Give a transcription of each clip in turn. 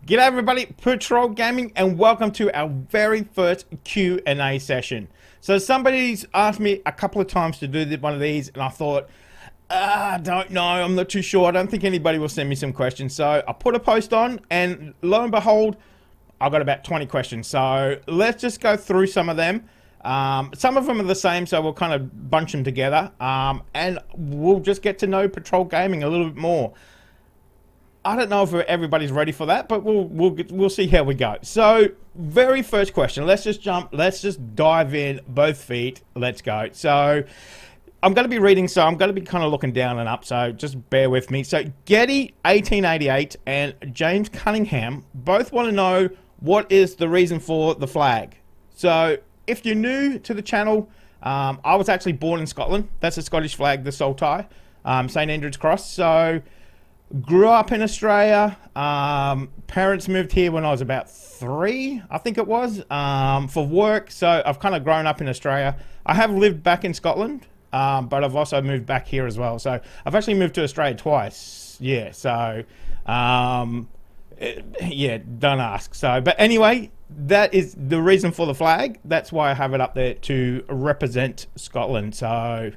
G'day everybody, Patrol Gaming, and welcome to our very first Q&A session. So somebody's asked me a couple of times to do one of these, and I thought, I don't know, I'm not too sure. I don't think anybody will send me some questions. So I put a post on, and lo and behold, I got about 20 questions. So let's just go through some of them. Some of them are the same, so we'll kind of bunch them together, and we'll just get to know Patrol Gaming a little bit more. I don't know if everybody's ready for that, but we'll see how we go. So, very first question. Let's just dive in, both feet. Let's go. So, I'm going to be reading, so I'm going to be kind of looking down and up, so just bear with me. So, Getty 1888 and James Cunningham both want to know what is the reason for the flag. So, if you're new to the channel, I was actually born in Scotland. That's the Scottish flag, the Saltire, St Andrew's Cross. So, grew up in Australia. Parents moved here when I was about 3, I think it was, for work. So I've kind of grown up in Australia. I have lived back in Scotland, but I've also moved back here as well. So I've actually moved to Australia twice. Yeah, so, yeah, don't ask. So, but anyway, that is the reason for the flag. That's why I have it up there, to represent Scotland. So,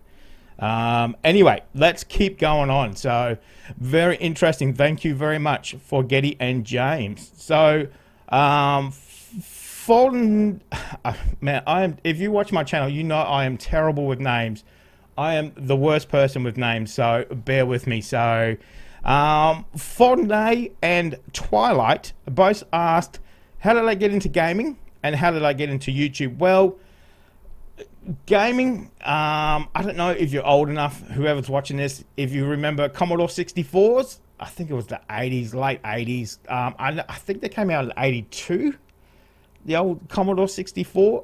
anyway, let's keep going on. So, very interesting. Thank you very much for Getty and James. So, Fulton, man, if you watch my channel, you know I am terrible with names. I am the worst person with names, so bear with me. So, Fontenay and Twilight both asked, how did I get into gaming and how did I get into YouTube? Well, gaming, I don't know if you're old enough, whoever's watching this, if you remember Commodore 64s. I think it was the 80s, late 80s. I think they came out in 82, the old Commodore 64.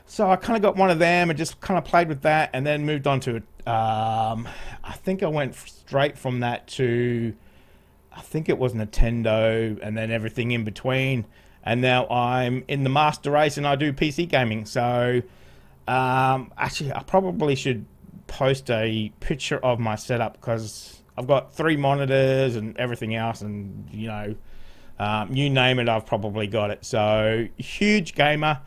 So I kind of got one of them and just kind of played with that, and then moved on to, I think I went straight from that to, I think it was Nintendo, and then everything in between. And now I'm in the master race and I do PC gaming. So, actually, I probably should post a picture of my setup, because I've got 3 monitors and everything else, and you know, you name it, I've probably got it. So, huge gamer.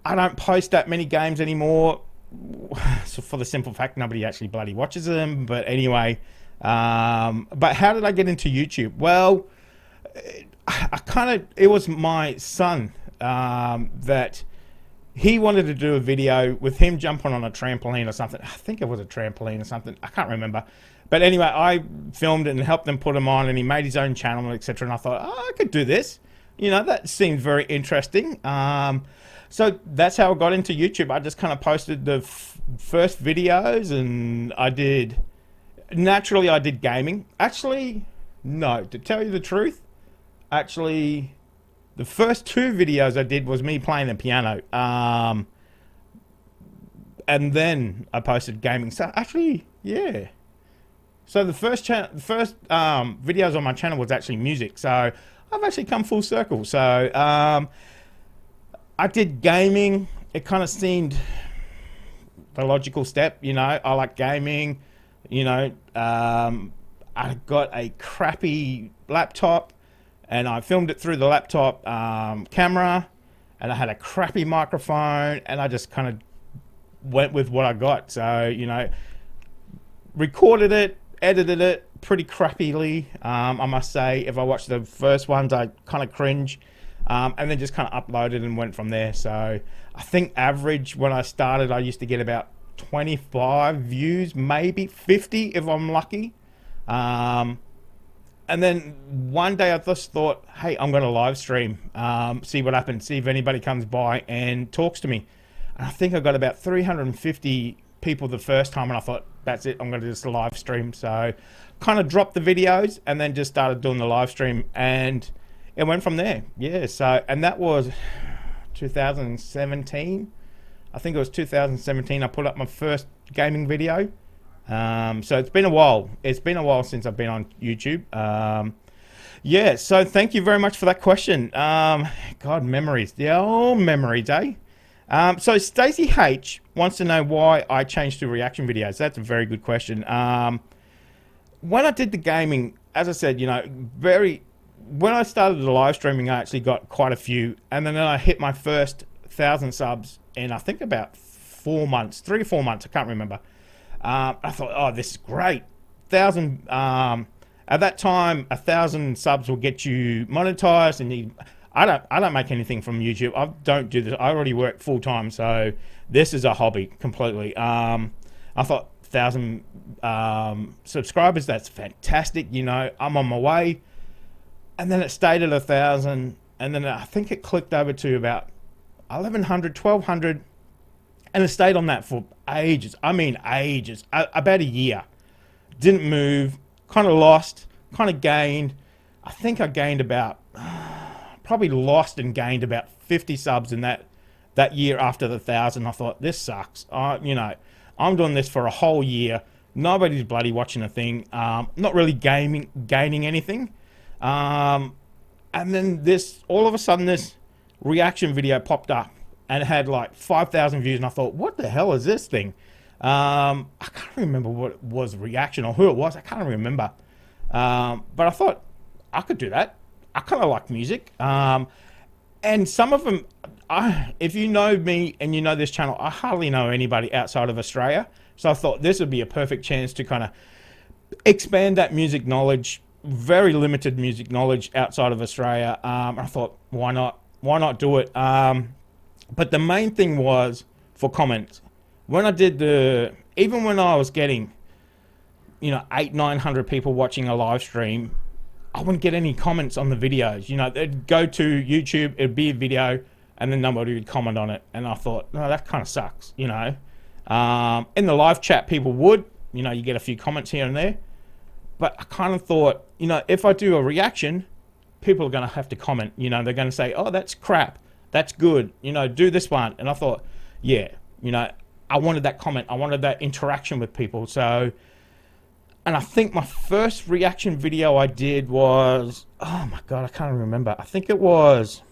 I don't post that many games anymore, so for the simple fact nobody actually bloody watches them. But anyway, but how did I get into YouTube? Well, it was my son that he wanted to do a video with him jumping on a trampoline or something. I think it was a trampoline or something. I can't remember. But anyway, I filmed it and helped him put him on, and he made his own channel, etc. And I thought, oh, I could do this. You know, that seemed very interesting. So that's how I got into YouTube. I just kind of posted the first videos, and I did gaming. Actually, no, to tell you the truth, actually, the first 2 videos I did was me playing the piano. And then I posted gaming. So actually, yeah. So the first videos on my channel was actually music. So I've actually come full circle. So I did gaming. It kind of seemed the logical step. You know, I like gaming. You know, I got a crappy laptop, and I filmed it through the laptop camera, and I had a crappy microphone, and I just kind of went with what I got. So, you know, recorded it, edited it pretty crappily, I must say. If I watch the first ones, I kind of cringe, and then just kind of uploaded and went from there. So I think average when I started, I used to get about 25 views, maybe 50 if I'm lucky. And then one day I just thought, hey, I'm going to live stream, see what happens, see if anybody comes by and talks to me. And I think I got about 350 people the first time, and I thought, that's it, I'm going to just live stream. So kind of dropped the videos and then just started doing the live stream, and it went from there. Yeah, so, and that was 2017. I think it was 2017 I put up my first gaming video. So it's been a while. It's been a while since I've been on YouTube. Yeah, so thank you very much for that question. God, memories. The old memories, eh? So Stacey H wants to know why I changed to reaction videos. That's a very good question. When I did the gaming, as I said, you know, very when I started the live streaming, I actually got quite a few, and then I hit my first 1,000 subs in I think about 4 months, 3 or 4 months, I can't remember. I thought, oh, this is great. 1,000. At that time, 1,000 subs will get you monetized, and I don't make anything from YouTube. I don't do this. I already work full time, so this is a hobby completely. I thought 1,000 subscribers, that's fantastic. You know, I'm on my way. And then it stayed at 1,000, and then I think it clicked over to about 1,100, 1,200, and it stayed on that for ages. I mean, ages. About a year. Didn't move. Kind of lost. Kind of gained. I think I gained about, probably lost and gained about 50 subs in that year after the 1,000. I thought, this sucks. You know, I'm doing this for a whole year. Nobody's bloody watching a thing. Not really gaining anything. And then all of a sudden this reaction video popped up and it had like 5,000 views, and I thought, what the hell is this thing? I can't remember what it was, reaction, or who it was. I can't remember. But I thought I could do that. I kind of like music. And some of them, if you know me and you know this channel, I hardly know anybody outside of Australia. So I thought this would be a perfect chance to kind of expand that music knowledge, very limited music knowledge outside of Australia. I thought, why not? Why not do it? But the main thing was for comments. When I did even when I was getting, 800-900 people watching a live stream, I wouldn't get any comments on the videos. They'd go to YouTube, it'd be a video, and then nobody would comment on it. And I thought, no, that kind of sucks, In the live chat, people would, you get a few comments here and there. But I kind of thought, if I do a reaction, people are going to have to comment. They're going to say, oh, that's crap. That's good. Do this one. And I thought, yeah, I wanted that comment. I wanted that interaction with people. So, and I think my first reaction video I did was, oh my God, I can't remember. I think it was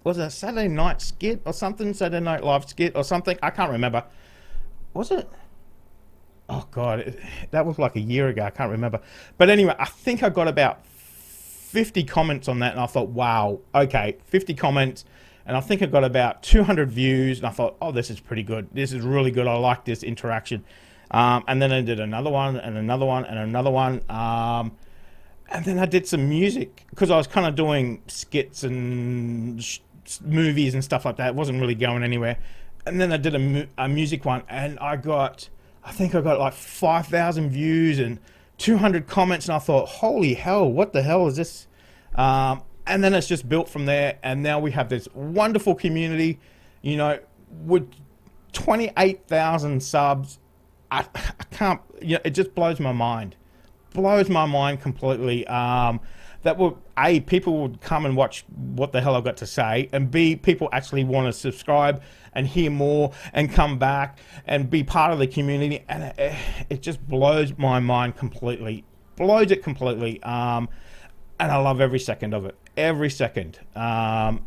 it a Saturday night skit or something? Saturday Night Live skit or something? I can't remember. Was it? Oh God, that was like a year ago. I can't remember. But anyway, I think I got about 50 comments on that, and I thought, wow, okay, 50 comments, and I think I got about 200 views, and I thought, oh, this is pretty good. This is really good. I like this interaction. And then I did another one, and another one, and another one. And then I did some music, because I was kind of doing skits and movies and stuff like that. It wasn't really going anywhere. And then I did a music one, and I think I got like 5,000 views and 200 comments, and I thought, holy hell, what the hell is this? And then it's just built from there, and now we have this wonderful community, with 28,000 subs. I can't, it just blows my mind. Blows my mind completely. People would come and watch what the hell I've got to say, and B, people actually want to subscribe and hear more and come back and be part of the community, and it just blows my mind completely. Blows it completely. And I love every second of it. Every second.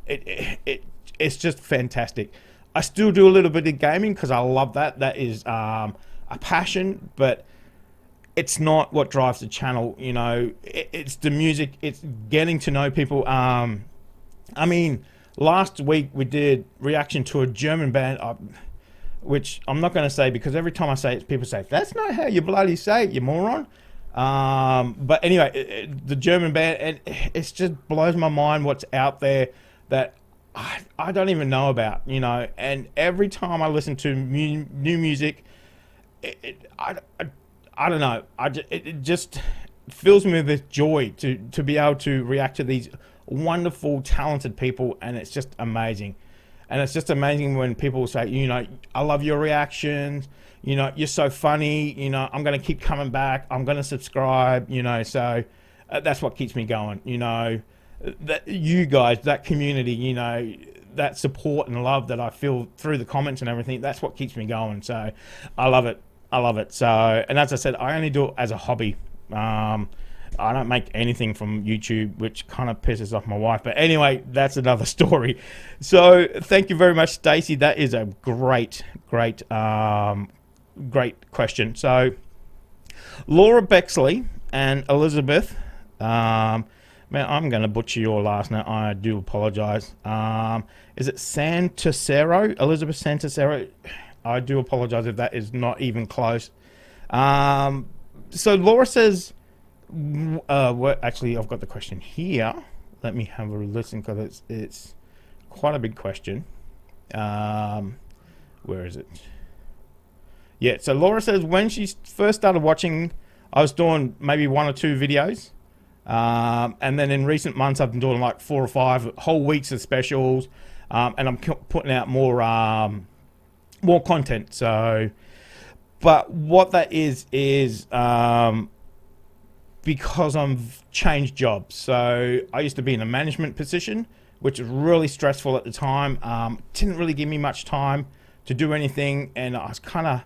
It's just fantastic. I still do a little bit of gaming because I love that. That is a passion, but it's not what drives the channel. It's the music. It's getting to know people. I mean, last week we did reaction to a German band, which I'm not going to say, because every time I say it, people say, that's not how you bloody say it, you moron. But anyway, the German band, and it just blows my mind what's out there that I don't even know about, and every time I listen to new music, I don't know, it just fills me with joy to be able to react to these wonderful, talented people, and it's just amazing. And it's just amazing when people say, I love your reactions, you're so funny, I'm going to keep coming back, I'm going to subscribe, so that's what keeps me going, that you guys, that community, that support and love that I feel through the comments and everything, that's what keeps me going. So I love it. I love it. So, and as I said, I only do it as a hobby. I don't make anything from YouTube, which kind of pisses off my wife. But anyway, that's another story. So thank you very much, Stacey. That is a great question. So Laura Bexley and Elizabeth Man, I'm going to butcher your last name. I do apologize. Is it Santasero? Elizabeth Santasero? I do apologize if that is not even close. So Laura says, actually, I've got the question here. Let me have a listen because it's quite a big question. Where is it? Yeah, so Laura says when she first started watching, I was doing maybe 1 or 2 videos. And then in recent months, I've been doing like 4 or 5 whole weeks of specials. And I'm putting out more content. So, but what that is because I've changed jobs. So I used to be in a management position, which was really stressful at the time. Didn't really give me much time to do anything. And I was kind of,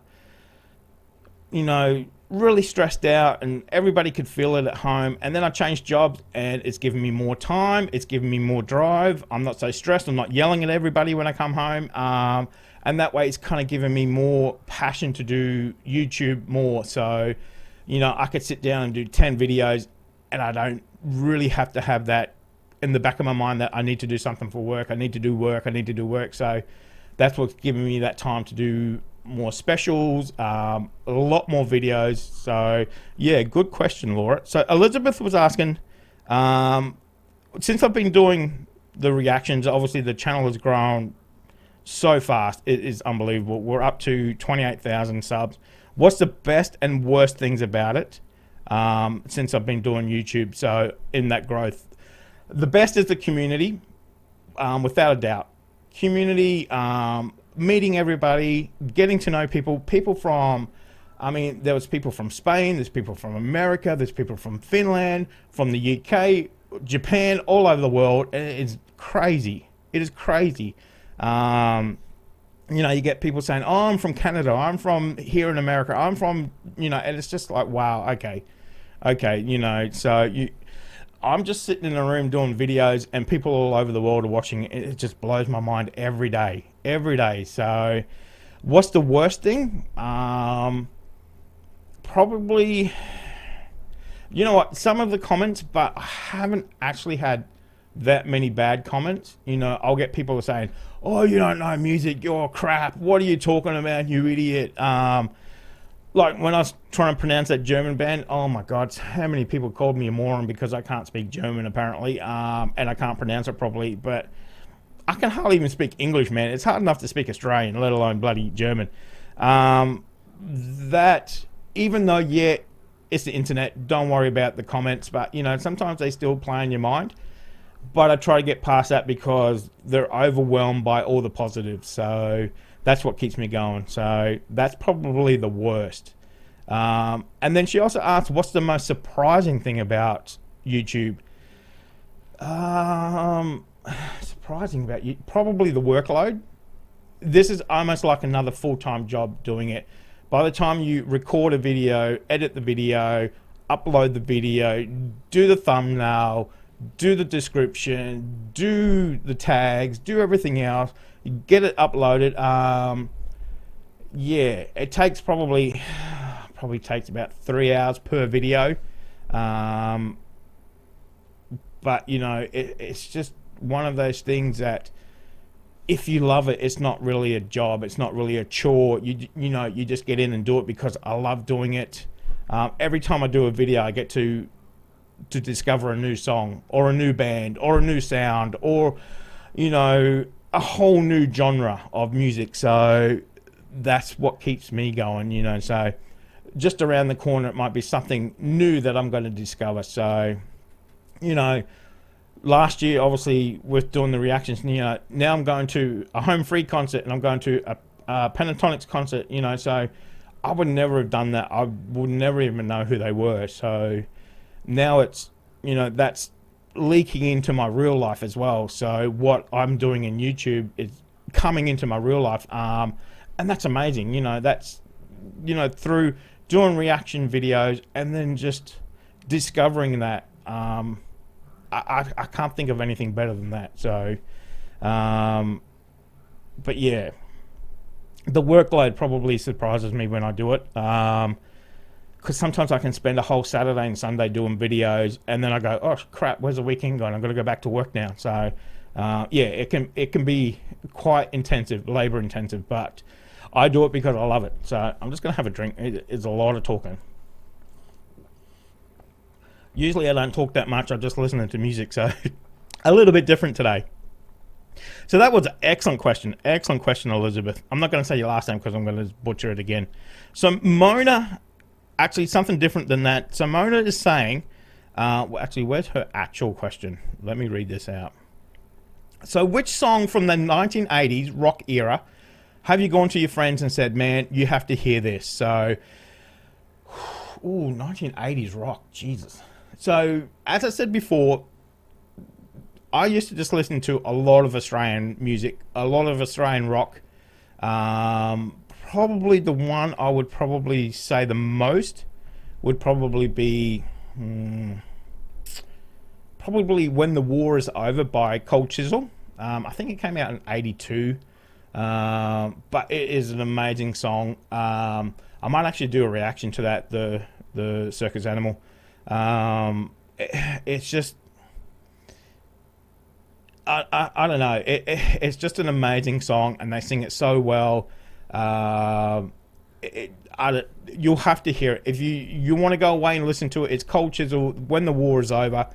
really stressed out, and everybody could feel it at home. And then I changed jobs, and it's given me more time. It's given me more drive. I'm not so stressed. I'm not yelling at everybody when I come home. And that way it's kind of given me more passion to do YouTube more. So, I could sit down and do 10 videos, and I don't really have to have that in the back of my mind that I need to do something for work. I need to do work. So that's what's given me that time to do more specials, a lot more videos. So yeah, good question, Laura. So Elizabeth was asking, since I've been doing the reactions, obviously the channel has grown so fast. It is unbelievable. We're up to 28,000 subs. What's the best and worst things about it since I've been doing YouTube? So in that growth, the best is the community, without a doubt. Community, meeting everybody, getting to know people from, there was people from Spain, there's people from America, there's people from Finland, from the UK, Japan, all over the world. It's crazy. It is crazy. You get people saying, oh, I'm from Canada, I'm from here in America, I'm from, and it's just like, wow, okay, so I'm just sitting in a room doing videos, and people all over the world are watching it. It just blows my mind every day. So what's the worst thing? Probably, some of the comments, but I haven't actually had that many bad comments. I'll get people saying, oh, you don't know music, you're crap, what are you talking about, you idiot? Like when I was trying to pronounce that German band, oh my God, how many people called me a moron because I can't speak German apparently, and I can't pronounce it properly. But I can hardly even speak English, man. It's hard enough to speak Australian, let alone bloody German. That, even though, yeah, it's the internet, don't worry about the comments, but sometimes they still play in your mind. But I try to get past that because they're overwhelmed by all the positives. So that's what keeps me going. So that's probably the worst. And then she also asked, what's the most surprising thing about YouTube? Surprising about you? Probably the workload. This is almost like another full-time job doing it. By the time you record a video, edit the video, upload the video, do the thumbnail, do the description, do the tags, do everything else, get it uploaded. Yeah, it takes probably takes about 3 hours per video. But it's just one of those things that if you love it, it's not really a job, it's not really a chore. You just get in and do it because I love doing it. Every time I do a video, I get to discover a new song or a new band or a new sound or a whole new genre of music. So that's what keeps me going. So just around the corner it might be something new that I'm going to discover. So last year obviously with doing the reactions, now I'm going to a Home Free concert and I'm going to a pentatonics concert. So I would never have done that. I would never even know who they were. So now it's, that's leaking into my real life as well. So what I'm doing in YouTube is coming into my real life. And that's amazing. That's, through doing reaction videos and then just discovering that, I can't think of anything better than that. So, but yeah, the workload probably surprises me when I do it. because sometimes I can spend a whole Saturday and Sunday doing videos, and then I go, oh crap, where's the weekend gone? I've got to go back to work now. So yeah, it can be quite intensive, labor intensive, but I do it because I love it. So I'm just gonna have a drink. It's a lot of talking. Usually I don't talk that much. I just listen to music, so a little bit different today. So that was an excellent question. Excellent question, Elizabeth. I'm not going to say your last name because I'm going to butcher it again. So Mona, actually something different than that. So Mona is saying, well, actually, where's her actual question? Let me read this out. So which song from the 1980s rock era have you gone to your friends and said, man, you have to hear this? So, ooh, 1980s rock, Jesus. So, as I said before, I used to just listen to a lot of Australian music, a lot of Australian rock. Probably the one I would probably say the most would probably be probably When the War Is Over by Cold Chisel. I think it came out in 82. But it is an amazing song. I might actually do a reaction to that, the Circus Animal. It's just, I don't know. It's just an amazing song, and they sing it so well. You'll have to hear it if you want to go away and listen to it. It's Cold Chisel, When the War Is Over.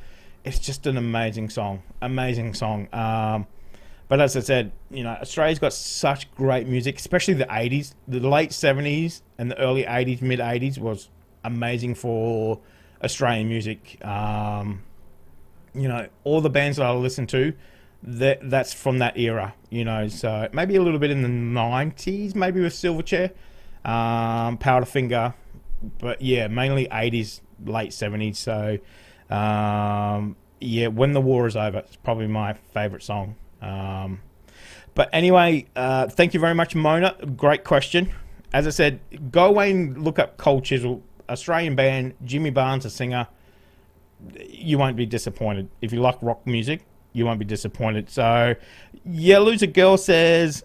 It's just an amazing song, amazing song. But as I said, you know, Australia's got such great music, especially the 80s, the late 70s and the early 80s, mid 80s was amazing for Australian music. You know, all the bands that I listen to, that's from that era, you know, so maybe a little bit in the 90s, maybe with Silverchair, Powderfinger, but yeah, mainly 80s, late 70s. So yeah, When the War Is Over, it's probably my favorite song. But anyway, thank you very much, Mona. Great question. As I said, go away and look up Cold Chisel, Australian band, Jimmy Barnes, a singer. You won't be disappointed. If you like rock music, you won't be disappointed. So, yeah, Loser Girl says,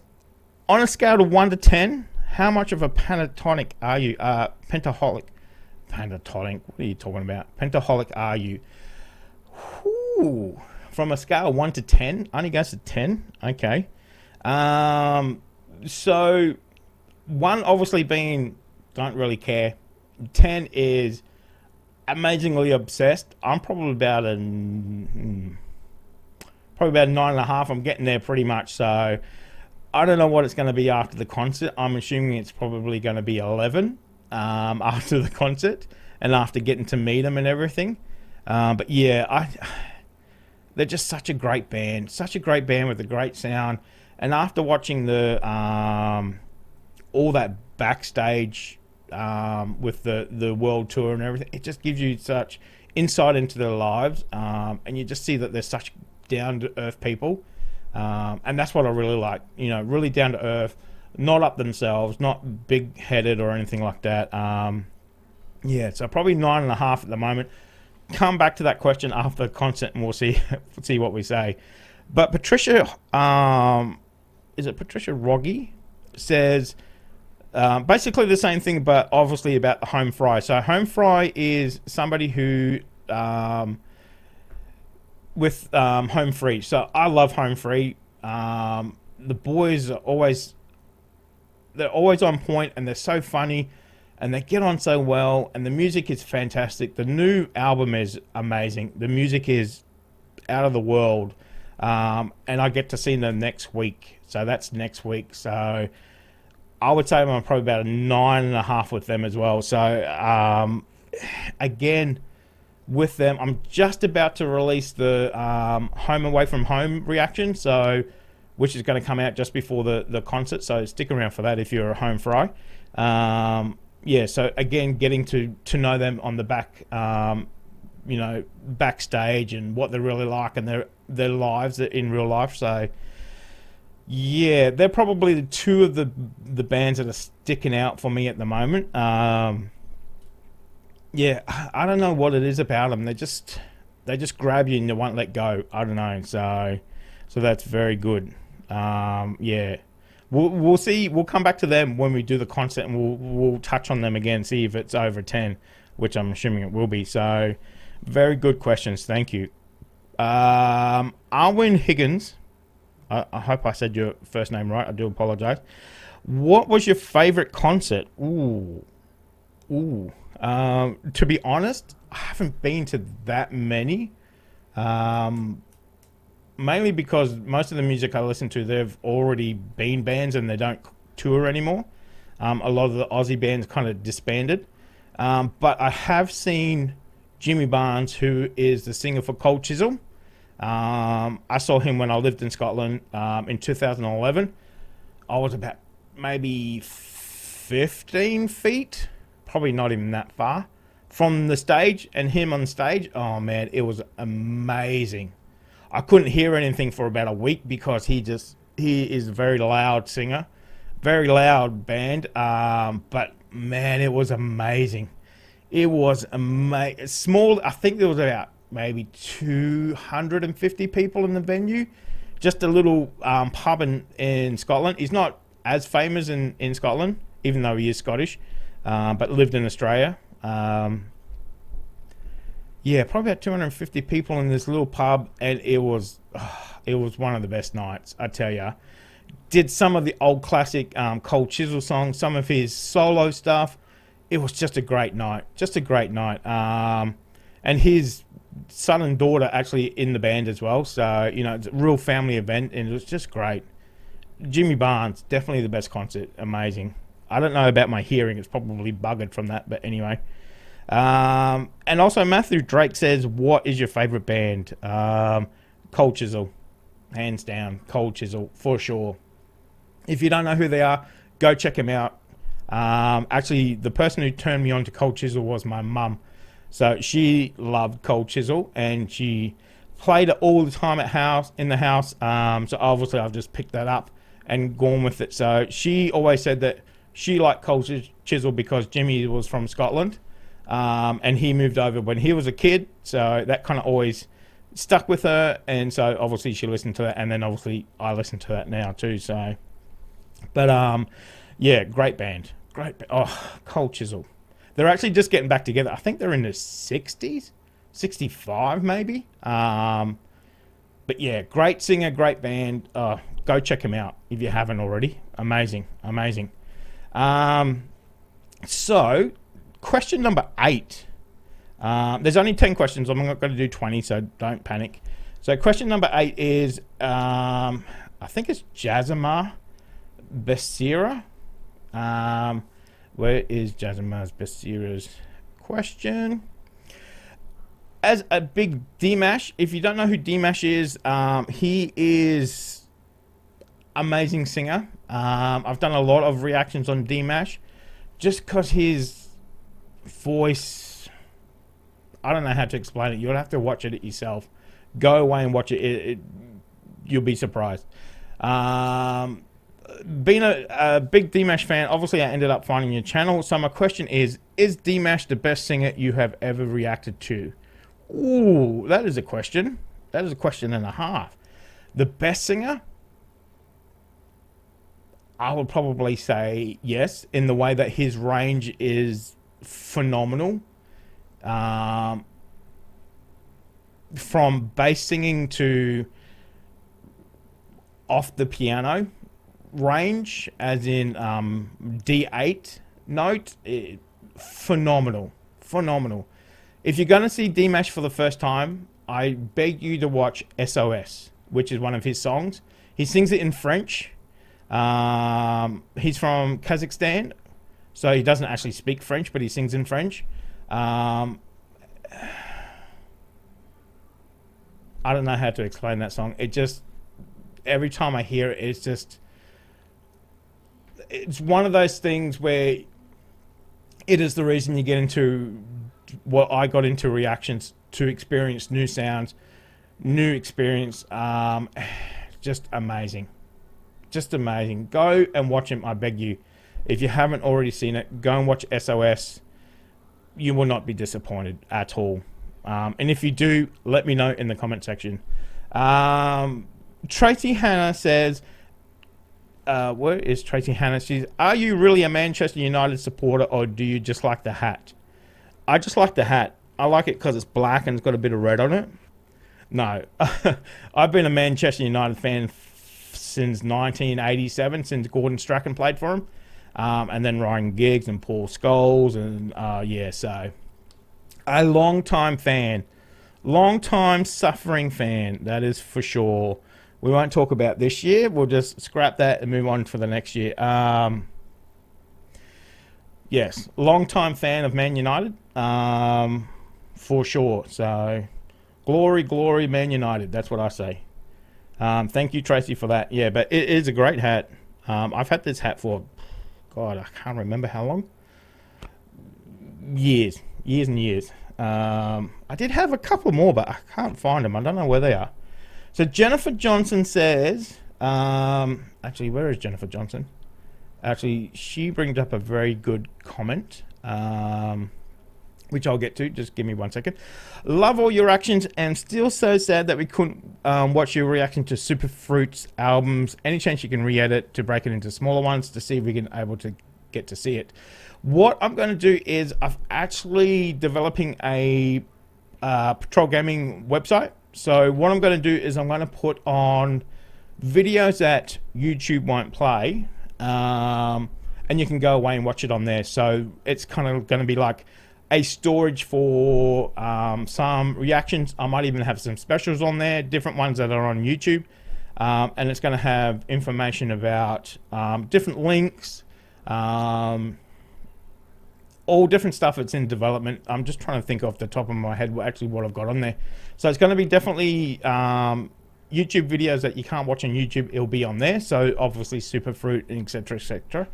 on a scale of 1 to 10, how much of a pentatonic are you? Pentaholic. Pentatonic? What are you talking about? Pentaholic are you? Whew. From a scale of 1 to 10, only goes to 10. Okay. So, 1 obviously being don't really care. 10 is amazingly obsessed. I'm probably about a 9.5. I'm getting there pretty much. So I don't know what it's going to be after the concert. I'm assuming it's probably going to be 11 after the concert and after getting to meet them and everything. But yeah, they're just such a great band with a great sound. And after watching the all that backstage with the world tour and everything, it just gives you such insight into their lives, and you just see that they're such down to earth people, and that's what I really like. You know, really down to earth, not up themselves, not big headed or anything like that. Yeah, so probably 9.5 at the moment. Come back to that question after the concert, and we'll see what we say. But Patricia, is it Patricia Rogge, says basically the same thing, but obviously about the home fry. So home fry is somebody who with home free. So I love home free. The boys are they're always on point, and they're so funny, and they get on so well, and the music is fantastic. The new album is amazing. The music is out of the world, and I get to see them next week. So that's next week. So I would say I'm probably about a 9.5 with them as well. So again, with them, I'm just about to release the Home Away From Home reaction, so which is going to come out just before the concert. So stick around for that if you're a home fry. Yeah, so again, getting to know them on the back, you know, backstage and what they're really like and their lives in real life. So yeah, they're probably the two of the bands that are sticking out for me at the moment. Yeah, I don't know what it is about them. They just grab you and they won't let go. I don't know. So that's very good. Yeah, We'll see. We'll come back to them when we do the concert, and we'll touch on them again, see if it's over 10, which I'm assuming it will be. So, very good questions. Thank you. Arwin Higgins. I hope I said your first name right. I do apologize. What was your favorite concert? Ooh. To be honest, I haven't been to that many. Mainly because most of the music I listen to, they've already been bands and they don't tour anymore. A lot of the Aussie bands kind of disbanded. But I have seen Jimmy Barnes, who is the singer for Cold Chisel. I saw him when I lived in Scotland in 2011. I was about maybe 15 feet, probably not even that far, from the stage, and him on stage. Oh man, it was amazing. I couldn't hear anything for about a week because he is a very loud singer, very loud band. But man, it was amazing. It was small. I think there was about maybe 250 people in the venue. Just a little pub in Scotland. He's not as famous in Scotland, even though he is Scottish, but lived in Australia. Yeah, probably about 250 people in this little pub, and it was one of the best nights, I tell ya. Did some of the old classic Cold Chisel songs, some of his solo stuff. It was just a great night, and his son and daughter actually in the band as well. So it's a real family event, and it was just great. Jimmy Barnes, definitely the best concert, amazing. I don't know about my hearing; it's probably buggered from that, but anyway. And also Matthew Drake says, what is your favorite band? Cold Chisel, hands down. Cold Chisel for sure. If you don't know who they are, go check them out. Actually, the person who turned me on to Cold Chisel was my mum. So she loved Cold Chisel, and she played it all the time in the house. So obviously I've just picked that up and gone with it. So she always said that she liked Cold Chisel because Jimmy was from Scotland. And he moved over when he was a kid, so that kind of always stuck with her, and so obviously she listened to that, and then obviously I listen to that now too. So, but yeah, great band. Oh, Cold Chisel. They're actually just getting back together. I think they're in the 60s, 65 maybe. But yeah, great singer, great band. Go check them out if you haven't already. Amazing. So. Question number 8. There's only 10 questions. I'm not going to do 20, so don't panic. So question number 8 is, I think it's Jazima Becerra. Where is Jazima Becerra's question? As a big D-Mash, if you don't know who D-Mash is, he is amazing singer. I've done a lot of reactions on D-Mash just because his voice, I don't know how to explain it. You'll have to watch it yourself. Go away and watch it. You'll be surprised. Being a big D-Mash fan, obviously I ended up finding your channel. So my question is D-Mash the best singer you have ever reacted to? Ooh, that is a question. That is a question and a half. The best singer? I would probably say yes, in the way that his range is phenomenal. From bass singing to off the piano range, as in D8 note, phenomenal. If you're going to see D-Mash for the first time, I beg you to watch SOS, which is one of his songs. He sings it in French. He's from Kazakhstan, so he doesn't actually speak French, but he sings in French. I don't know how to explain that song. It just, every time I hear it, it's one of those things where it is the reason you get into what I got into reactions, to experience new sounds, new experience. Just amazing. Go and watch him, I beg you. If you haven't already seen it, go and watch SOS. You will not be disappointed at all. And if you do, let me know in the comment section. Tracy Hannah says, where is Tracy Hannah? She's, are you really a Manchester United supporter, or do you just like the hat? I just like the hat. I like it because it's black and it's got a bit of red on it. No, I've been a Manchester United fan since 1987, since Gordon Strachan played for him, and then Ryan Giggs and Paul Scholes, and so a long-time fan, long-time suffering fan, that is for sure. We won't talk about this year. We'll just scrap that and move on for the next year. Yes, long-time fan of Man United, for sure. So, glory, glory, Man United. That's what I say. Thank you, Tracy, for that. Yeah, but it is a great hat. I've had this hat for, God, I can't remember how long. Years and years. I did have a couple more, but I can't find them. I don't know where they are. So Jennifer Johnson says, actually, where is Jennifer Johnson? Actually, she brings up a very good comment, which I'll get to. Just give me 1 second. Love all your actions, and still so sad that we couldn't watch your reaction to Superfruit's albums. Any chance you can re-edit to break it into smaller ones to see if we can able to get to see it? What I'm going to do is I'm actually developing a Patrol Gaming website. So what I'm going to do is I'm going to put on videos that YouTube won't play, and you can go away and watch it on there. So it's kind of going to be like a storage for some reactions. I might even have some specials on there, different ones that are on YouTube, and it's going to have information about different links, all different stuff that's in development. I'm just trying to think off the top of my head what I've got on there. So it's going to be definitely YouTube videos that you can't watch on YouTube. It'll be on there. So obviously Superfruit, etc., etc.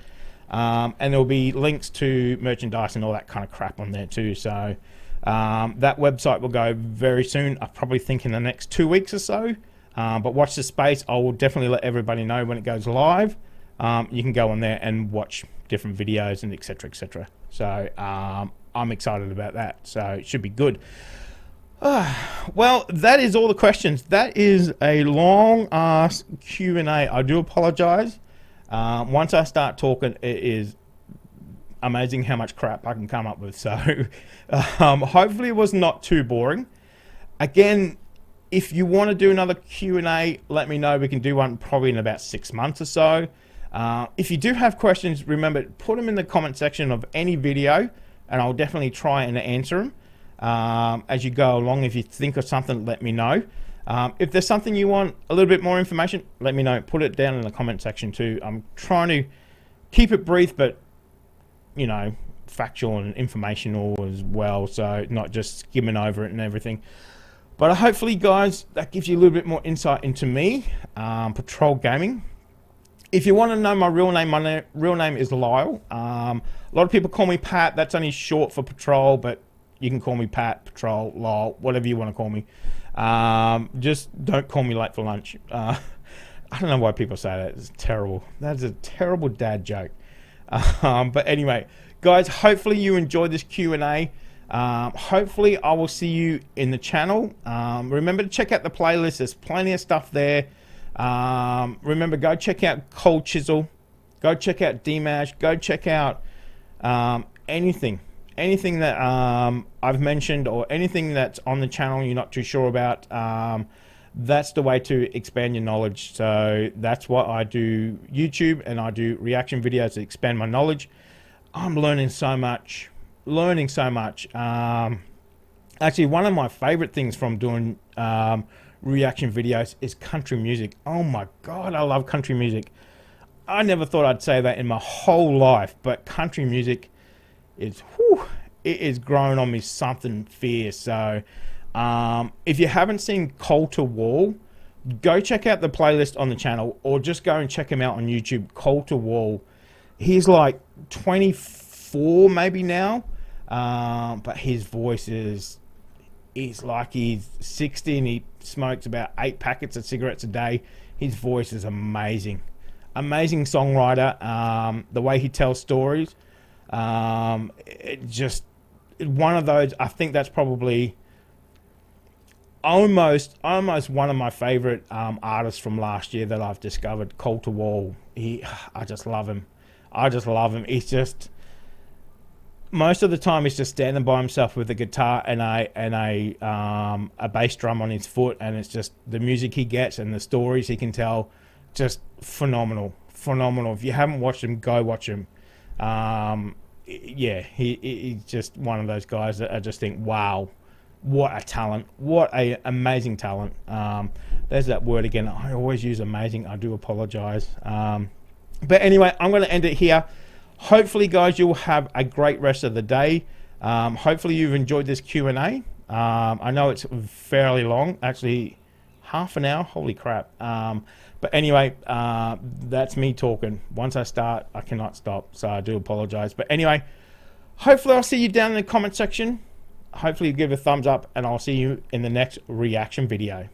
And there'll be links to merchandise and all that kind of crap on there too. So that website will go very soon. I probably think in the next 2 weeks or so. But watch the space. I will definitely let everybody know when it goes live. You can go on there and watch different videos and etc., etc. So I'm excited about that. So it should be good. Well, that is all the questions. That is a long ass Q&A. I do apologize. Once I start talking, it is amazing how much crap I can come up with. So hopefully it was not too boring. Again, if you want to do another Q&A, let me know. We can do one probably in about 6 months or so. If you do have questions, remember, put them in the comment section of any video, and I'll definitely try and answer them as you go along. If you think of something, let me know. If there's something you want a little bit more information, let me know. Put it down in the comment section too. I'm trying to keep it brief, but, you know, factual and informational as well, so not just skimming over it and everything. But hopefully, guys, that gives you a little bit more insight into me, Patrol Gaming. If you want to know my real name, real name is Lyle. A lot of people call me Pat. That's only short for Patrol, but you can call me Pat, Patrol, Lyle, whatever you want to call me. Just don't call me late for lunch. I don't know why people say that. It's terrible. That's a terrible dad joke. But anyway, guys, hopefully you enjoyed this Q&A. Hopefully I will see you in the channel. Remember to check out the playlist. There's plenty of stuff there. Remember, go check out Cold Chisel, go check out D-Mash, go check out anything that I've mentioned, or anything that's on the channel you're not too sure about. That's the way to expand your knowledge. So that's what I do YouTube, and I do reaction videos to expand my knowledge. I'm learning so much. Actually, one of my favorite things from doing reaction videos is country music. Oh my God, I love country music. I never thought I'd say that in my whole life, but country music is, it is growing on me something fierce. So if you haven't seen Coal to Wall, go check out the playlist on the channel, or just go and check him out on YouTube. Coal to Wall. He's like 24 maybe now, but his voice is like he's 60 and he smokes about 8 packets of cigarettes a day. His voice is amazing. Amazing songwriter. The way he tells stories, it just one of those. I think that's probably almost one of my favorite artists from last year that I've discovered, Call to Wall. I just love him. He's just, most of the time he's just standing by himself with a guitar and a bass drum on his foot, and it's just the music he gets and the stories he can tell, just phenomenal. If you haven't watched him, go watch him. Yeah, he's just one of those guys that I just think, wow, what a talent, what a amazing talent. There's that word again. I always use amazing. I do apologize. But anyway, I'm going to end it here. Hopefully, guys, you'll have a great rest of the day. Hopefully, you've enjoyed this Q&A. I know it's fairly long, actually half an hour. Holy crap. But anyway, that's me talking. Once I start, I cannot stop. So I do apologize. But anyway, hopefully I'll see you down in the comment section. Hopefully you give a thumbs up, and I'll see you in the next reaction video.